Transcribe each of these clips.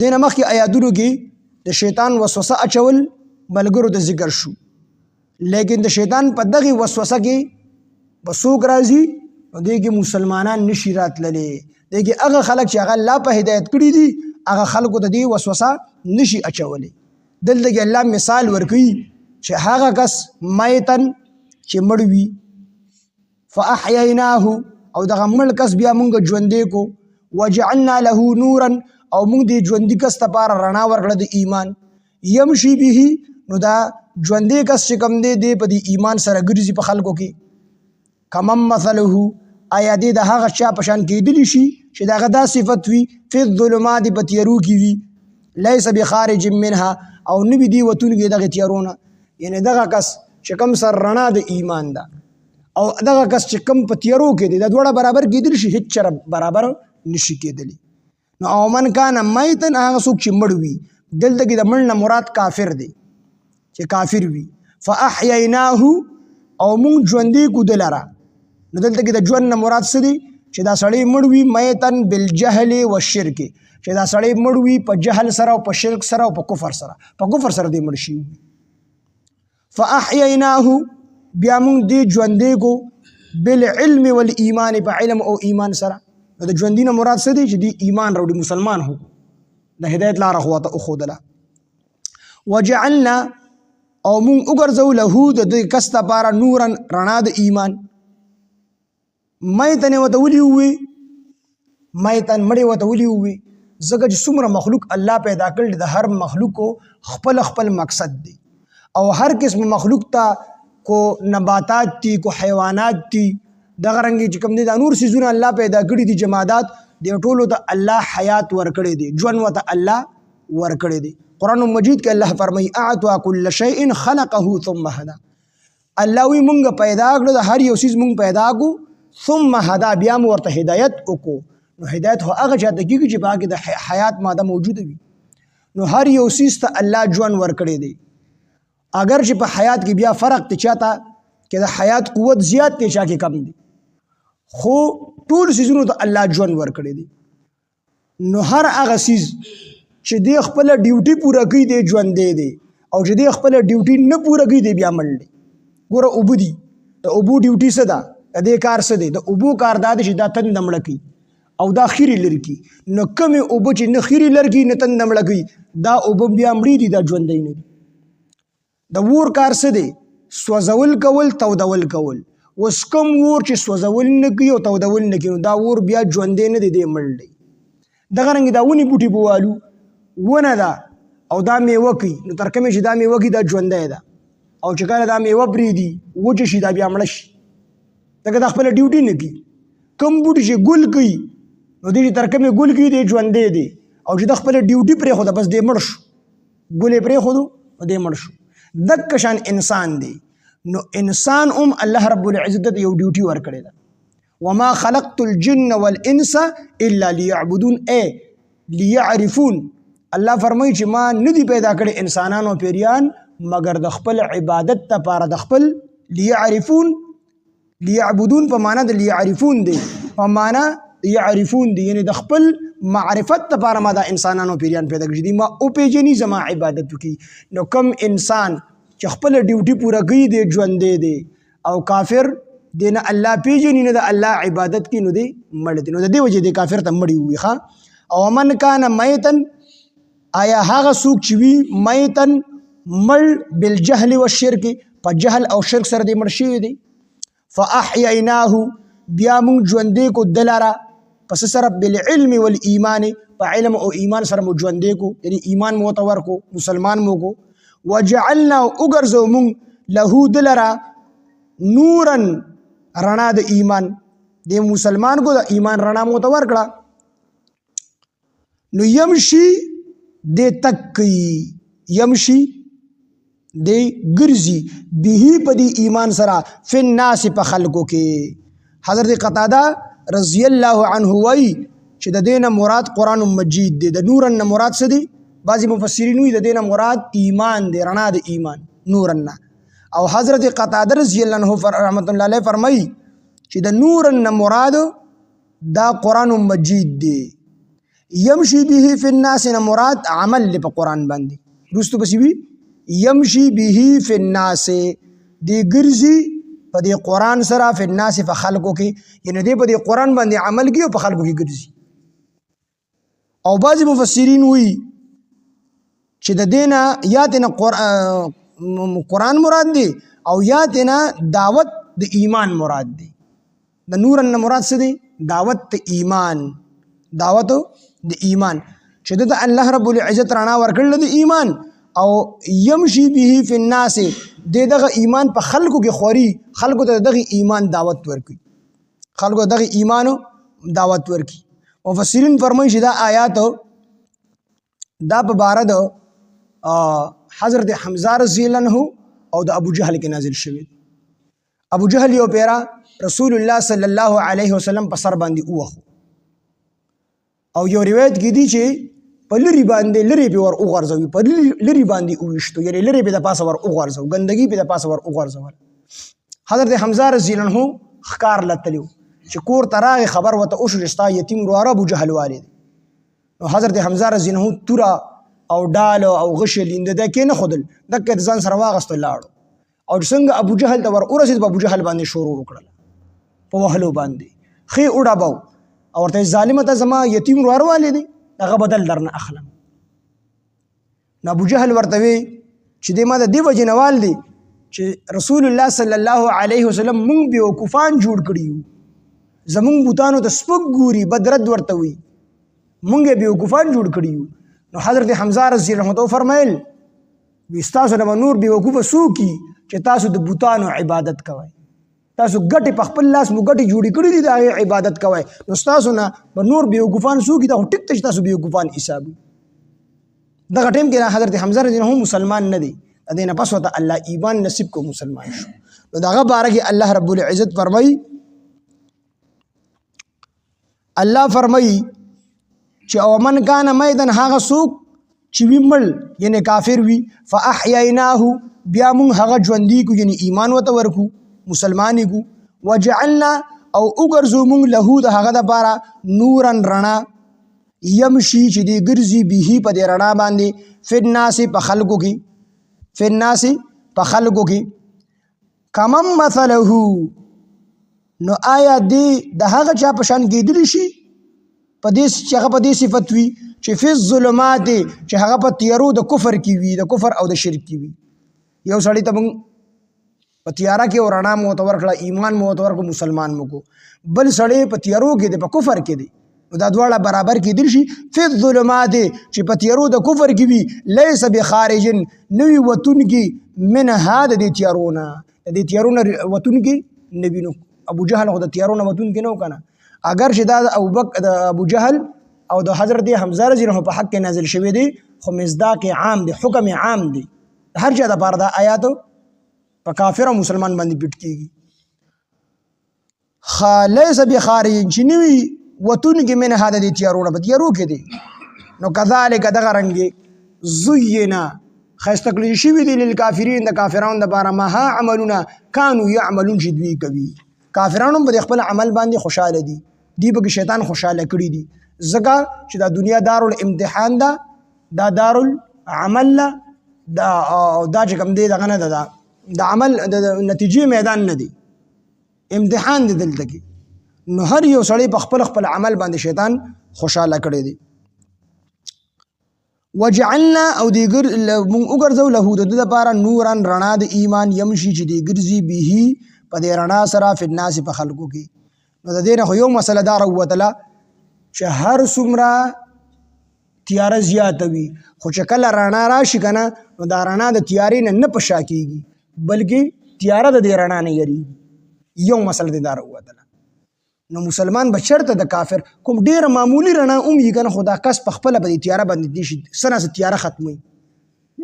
دینه مخکې آیاتونو کې د شیطان وسوسه اچول ملګرو ته ذکر شو، لیکن د شیطان په دغه وسوسه کې به څوک راځي نو دې کې مسلمانان نشي راتللی، دې کې هغه خلک چې هغه الله په هدایت کړي دي هغه خلکو ته دې وسوسه نشي اچولی. دلته کې الله مثال ورکوي چې هغه کس میتن چې مړ وي فاحییناه او دغه مړ کس بیا مونږ ژوندی کو، وجعلنا له نورا او مونږ دې ژوندي کس لپاره رڼا ورکړه د ایمان، یمشي به نو دا ژوندی کس چې کوم دی دې په دې ایمان سره ګرځي په خلکو کې، کمن مثله آیا دې د هغه چا په شان کېدلی شي چې دغه دا صفت وي فی الظلمات په تیارو کې وي، لیس بخارج منها او نبی دی وتونکي دغه تیارونه، یعنی دغه کس چې کوم سر رڼا د ایمان ده او دغه کس چې کوم په تیارو کې دی دا دواړه برابر کېدلی شي، هیڅ چېرې برابر نشي کېدلی. نو او من کان میتن هغه څوک چې مړ وي، دلته کې د مړ نه مراد کافر دی چې کافر وي، فاحییناه او مونږ ژوندي کو د لره، نو دلته کې د ژوند نه مراد څه دی چې دا سړی مړ وي میتن بالجهل والشرک، چې دا سړی مړ وي په جهل سره او په شرک سره او په کفر سره، په کفر سره دی مړ شي. فاحییناه بیا مونږ دی ژوندی کو بالعلم والایمان په علم او ایمان سره، د ژوندي نه مراد څه دی چې دی ایمان راوړي مسلمان هو د هدایت لاره خواته وښودله. وجعلنا او مونږ وګرځو له د دې کس دپاره نورا رڼا د ایمان، میتن ورته ولي ووي، میتن مړی ورته ولي ووي ځکه چې څومره مخلوق الله پیدا کړل د هر مخلوقو خپل خپل مقصد دی او هر قسم مخلوق ته کو نباتات دي کو حیوانات دي دغه رنګ چې کوم دي دا نور سيزونه الله پیدا کړي دي جمادات دی ټولو ته الله حیات ورکړي دي، ژوند ورته الله ورکړي دي. قرآن مجید کې الله فرمایي اعطى كل شيء خلقه ثم هدى، الله وی مونږ پیدا کړو د هر یو سیز مونږ پیدا کو ثم هدا بیا مو ورته هدایت وکړو، نو هدایت هو هغه چاته کېږي چې پاکې د حیات ماده موجوده وي، نو هر یو سیز ته الله ژوند ورکړی دی، اگر چې په حیات کې بیا فرق دی چاته کې د حیات قوت زیات دی چا کې کم دی، خو ټول سیزونو ته الله ژوند ورکړی دی. نو هر هغه سیز چې دی خپل ډیوټي پوره کوي دی ژوندی دی، او چې دی خپل ډیوټي نه پوره کوي دی بیا مړ دی. ګوره اوبه دي، د اوبو ډیوټي څه ده، د دې کار څه دی، د اوبو کار دا دی چې دا تنده مړه کوي او دا خیرې لرې کړي، نو کمې اوبه چې نه خیرې لرې کړي نه تنده مړه کوي دا اوبه بیا مړې دي، دا ژوندی نه دي. د اور کار څه دی، سوځول کول تودول کول، اوس کوم اور چې سوځول نه کوي او تودول نه کوي دا اور بیا ژوندی نه دی، دی مړ دی. دغه رنګې دا ونې بوټي به والو، ونه ده او دا میوه کوي، نو تر کومې چې دا میوه کوي دا ژوندی ده، او چې کله دا میوه پرېږدي وچه شي دا بیا مړه شي، ځکه دا خپله ډیوټي نه کوي. کوم بوټي چې ګل کوي نو دی چې تر کومې ګل کوي دی ژوندی دی، او چې د خپله ډیوټي پرېښوده بس دی مړ شو، ګل یې پرېښودو نو دی مړ شو. دک شان انسان دی، نو انسان هم الله رب العزت ته یو ډیوټي ورکړې ده، وما خلقت الجن والانس الا ليعبدون اے ليعرفون، الله فرمایي چې ما نه دي پیدا کړي انسانان او پیریان مگر د خپل عبادت لپاره، د خپل ليعرفون، ليعبدون په معنا د ليعرفون دی، په معنا يعرفون دی یعنی د خپل معرفت لپاره ما دا انسانانو پیریان پیدا کړي دي، ما او پیژني زما عبادت وکړي. نو کم انسان چې خپل ډیوټي پوره کوي دی ژوندی دی، او کافر دی نه الله پیژني نه د الله عبادت کوي نو دی مړ دی، نو د دې وجې دی کافر ته مړی وي. ښه او من کان میتن آیا هغه څوک چې وي میتن مړ بالجهل والشرک په جهل او شرک سره دی مړ شوی دی، فاحییناه بیا مونږ ژوندی کو دلاره پس سره بالعلم والایمان په علم او ایمان سره مو ژوندی کو، یعنی ایمان مو ورته ورکو مسلمان مو کو. وجعلنا وګرځو مونږ له دلره نورا رڼا د ایمان، د مسلمان کو د ایمان رڼا مو ورته ورکړه، نو یمشي د تک یمشي د ګرځي به په دې ایمان سره فی الناس په خلکو کې. حضرت قتاده رضی الله عنه وی چې د دینه مراد قرآن مجید دی، د نورن نه مراد څه دی، بعضی مفسرین وی د دینه مراد ایمان دی، رڼا د ایمان نورن نه. او حضرت قتاده رضی الله عنه رحمت الله علیه فرمایي چې د نورن نه مراد دا قرآن مجید دی، یمشي به فی الناس نه مراد عمل دی په قرآن باندې رستو بسی وی یمشي به فی الناس دی ګرځي په دې قرآن سره فی الناس په خلکو کې یعنی دی په دې قرآن باندې عمل کوي او په خلکو کې ګرځي. او بعضې مفسرین وی چې د دې نه یا تینا قرآن مراد دی او یا تینا دعوت د ایمان مراد دی. د نور نه مراد څه دی؟ دعوت د ایمان، دعوت د ایمان چې د الله رب العزت رڼا ورکړل د ایمان. او یمشي به فی الناس دغه ایمان په خلکو کې خوري، خلکو ته دغه ایمان دعوت ورکوي، خلکو ته دغه ایمان دعوت ورکوي. مفسرین فرمایي چې دا آیات دا په باره د حضرت حمزه رضی الله عنه او د ابو جهل کې نازل شوی. ابو جهل یو پیرا رسول الله صلی الله علیه وسلم په سر باندې اوخو او یو روایت کې دی چې په لری باندې لری به ور اوغرزوي، په لری باندې اوښتو یعنی لری به د پاسه ور اوغرزو، ګندګي به د پاسه ور اوغرزول. حضرت حمزه رضی الله عنه خکار لتلو چې کور تراغ خبر وته او شستا یتیم ورو ابو جهل والد. نو حضرت حمزه رضی الله عنه تورا او ډال او غشل اند د کې نه خدل دک ځان سره واغست لاړو او څنګه ابو جهل ته ور ورسید ابو جهل باندې شروع وکړل په وهلو باندې خې وډا باو او ورته ظالم ته زما یتیم ورو والد هغه بدل درنه اخلم. نو ابو جهل ورته وی چې د ما د دیو جنوال دی چې رسول الله صلی الله علیه وسلم مونږ به وقفان جوړ کړیو، زمونږ بوتانو ته سپک ګوري بدرد ورته وی، مونږ به وقفان جوړ کړیو. نو حضرت حمزه رضی الله عنه فرمایل تاسو نه نور به وقوف سو کی چې تاسو د بوتانو عبادت کوئ، تاسو ګټې په خپل لاس مو ګټې جوړې کړې دي د هغې عبادت کوئ، نو ستاسو نه به نور بیوقوفان څوک دي دا خو ټیک ته چې تاسو بیوقوفان حساب وي. دغه ټایم کې حضرت حمزه رضی الله عنه مسلمان نه دی، د دې نه پس ورته الله ایمان نصیب کو مسلمان شو. نو دغه باره کې الله رب العزت فرمایي، الله فرمایي چې او من کان میدن هغه څوک چې وي مړ یعنی کافر وي فاحییناه بیا مونږ هغه ژوندي کو یعنی ایمان ورته ورکو مسلمانی کو وجعلنا او اگرزو مونږ له د هغه دپاره نورن رڼا یمشي چې دی ګرځي به په دې رڼا باندې فی الناس په خلکو کې، فی الناس په خلکو کې کمن مثله نو آیا دی د هغه چا په شان کېدلی شي په دې چې هغه په دې صفت وي چې فی الظلمات چې هغه په تیارو د کفر کې وي، د کفر او د شرک کې وي. یو سړی ته مونږ په تیاره کې او رڼا مو ورته ورکړه، ایمان مو ورته ورکړو، مسلمان مو کو، بل سړی په تیارو کې دی په کفر کې دی، نو دا دواړه برابر کېدلی شي. فی الظلمات چې په تیارو د کفر کې وي، لیس بخارج نه وي وتونکي منها د دې تیارو نه، د دې تیارو نه وتونکي نه وي. نو ابو جهل خو د تیارو نه وتونکي نه و که نه، اگر چې دا د ابو جهل او د حضرت حمزه رضی الله عنه په حق کې نازل شوی دی خو مصداق عام دی، حکم عام دی، هر چا دپاره دا آیات په کافر او مسلمان باندې پټ کېږي. لیس بخارج چې نه وي وتونکي منها د دې تیارو نه، په تیارو کې دی. نو کذالک دغه رنګې زینا ښایسته کړي شوي دي للکافرین د کافرانو دپاره ما ها عملونه کانو یعملون چې دوی کوي. کافرانو په خپل عمل باندې خوشحاله دي، دی به شیطان خوشحاله کړي دي، ځکه چې دا دنیا دارالامتحان ده، دا دارالعمل ده، دا چې کوم دی دغه نه ده، د عمل د نتیجې میدان نه دی، امتحان دی دلته کې. نو هر یو سړی په خپل خپل عمل باندې شیطان خوشحاله کړی دی. وجعلنا او دی مونږ وګرځو له د ده دپاره نورن رڼا د ایمان یمشي چې دی ګرځي به په دې رڼا سره فی الناس په خلکو کې. نو د دې نه خو یو مسله دا راووتله چې هر څومره تیاره زیاته وي خو چې کله رڼا راشي که نه نو دا رڼا د تیارې نه په شا کېږي بلکې تیاره د دې رڼا نه یریږي. یو مسله دې دا راووتله. نو مسلمان به چېرته د کافر کوم ډېره معمولي رڼا هم وي که نه خو دا کس په خپله به د تیاره باندې دې شي څه نه څه تیاره ختموي،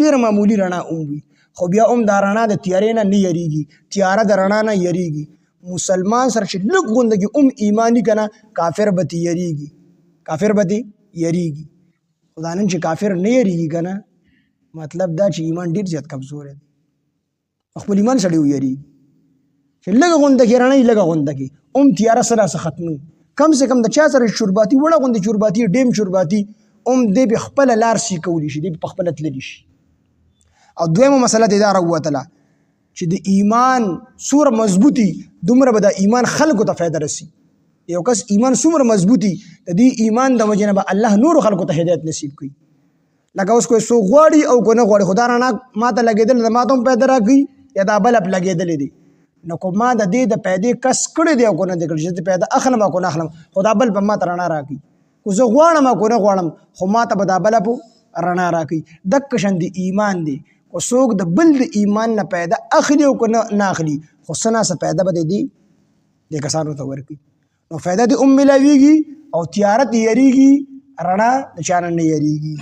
ډېره معمولي رڼا هم وي خو بیا هم دا رڼا د تیارې نه یریږي، تیاره د رڼا نه یریږي. مسلمان سره چې لږ غوندګي ایمانی که نه کافر به تې یریږي، کافر به تې یریږي. خو دا نن چې کافر نه یریږي که نه مطلب دا چې ایمان ډېر زیات کمزوری دی، خپل ایمان سړی ویریږي چې لږه غوندګي رڼا یې لږه غوندګي هم تیاره سره څه ختموي. کم سے کم د چا سره شورباتي وړه غوندې شورباتي ډیم شورباتي دې په خپله لار سي کولی شي، دې په خپله تللی شي. او دویمه مسله دې دا راووتله چې د ایمان څومره مضبوطي دومره به د ایمان خلکو ته فایده رسي. یو کس ایمان څومره مضبوطي د دې ایمان د وجې نه به الله نورو خلکو ته هدایت نصیب کړي. لکه اوس کوی څوک غواړي او که نه غواړي، خو دا رڼا ما ته لګېدل ده، ما ته هم پیدا راکړي یا دا بلب لګېدلی دی، نو که ما د دې د پیدې کس کړی دی او که نه دی کړی چې زه پیدا اخلم او که نه اخلم، خو دا بلب ما ته رڼا راکړي. خو زه غواړم او که نه غواړم، خو ما ته به دا بلب رڼا راکړي. دقه شان د ایمان دی، خو څوک د بل د ایمان نه پیدا اخلي او که نه اخلي، خو څه نه څه پیدا به دې کسانو ته ورکړي. نو فایده دې هم میلاویږي او تیاره دې یریږي، رڼا د چا نه یریږي.